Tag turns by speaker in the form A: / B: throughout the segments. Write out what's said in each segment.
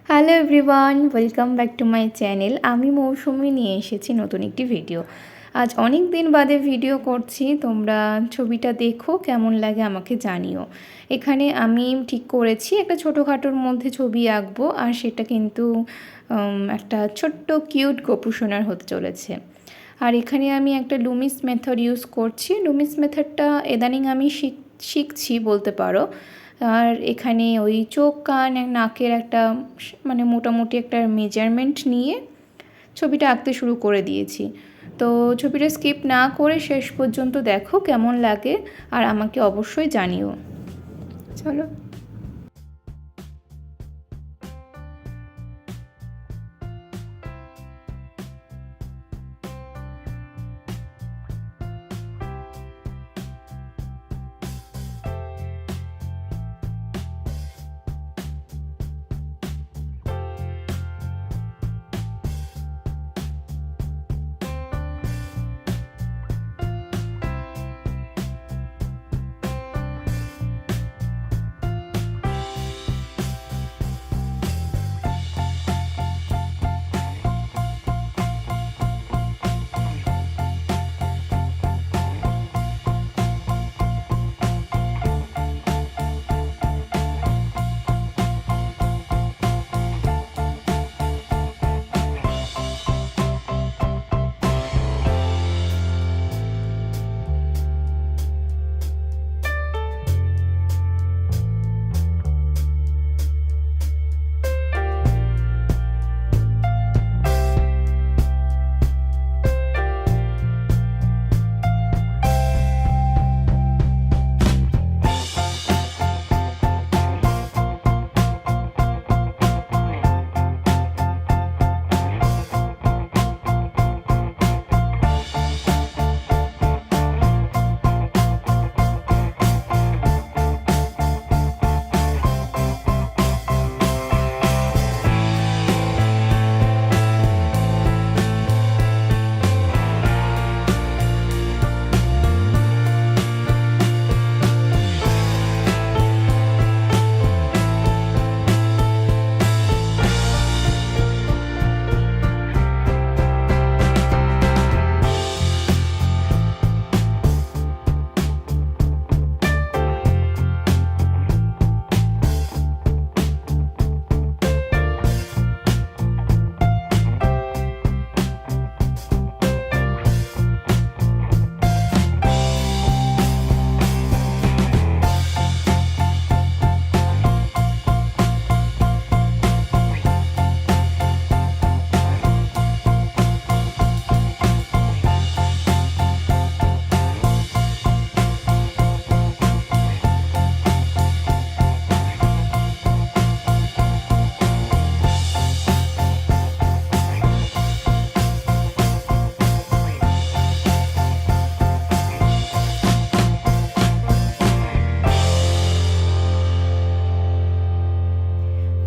A: Hello everyone, welcome back to my channel. আমি মৌসুমি নিয়ে এসেছি নতুন একটি ভিডিও। আজ অনেক দিন বাদে ভিডিও করছি। তোমরা ছবিটা দেখো, কেমন লাগে আমাকে জানিও। এখানে আমি ঠিক করেছি একটা ছোটোখাটোর মধ্যে ছবি আঁকবো, আর সেটা কিন্তু একটা ছোট্ট কিউট গোপুসোনার হতে চলেছে। আর এখানে আমি একটা লুমিস মেথড ইউজ করছি। লুমিস মেথডটা ইদানিং আমি শিখছি বলতে পারো। আর এখানে ওই চোখ কান নাকের একটা মানে মোটামুটি একটা মেজারমেন্ট নিয়ে ছবিটা আঁকতে শুরু করে দিয়েছি। তো ছবিটা স্কিপ না করে শেষ পর্যন্ত দেখো কেমন লাগে, আর আমাকে অবশ্যই জানিও। চলো।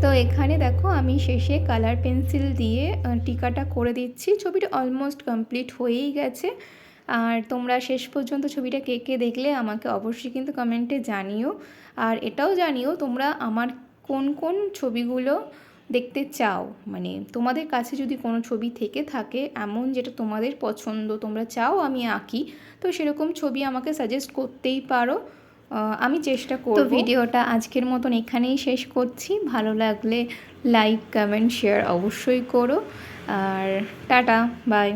A: তো এখানে দেখো আমি শেষে কালার পেন্সিল দিয়ে টিকাটা করে দিচ্ছি। ছবিটা অলমোস্ট কমপ্লিট হয়েই গেছে। আর তোমরা শেষ পর্যন্ত ছবিটা কে কে দেখলে আমাকে অবশ্যই কিন্তু কমেন্টে জানিও। আর এটাও জানিও তোমরা আমার কোন কোন ছবিগুলো দেখতে চাও, মানে তোমাদের কাছে যদি কোনো ছবি থেকে থাকে এমন যেটা তোমাদের পছন্দ, তোমরা চাও আমি আঁকি, তো সেরকম ছবি আমাকে সাজেস্ট করতেই পারো। আমি চেষ্টা করব। তো ভিডিওটা আজকের মতন এখানেই শেষ করছি। ভালো লাগলে লাইক, কমেন্ট, শেয়ার অবশ্যই করো। আর টাটা, বাই।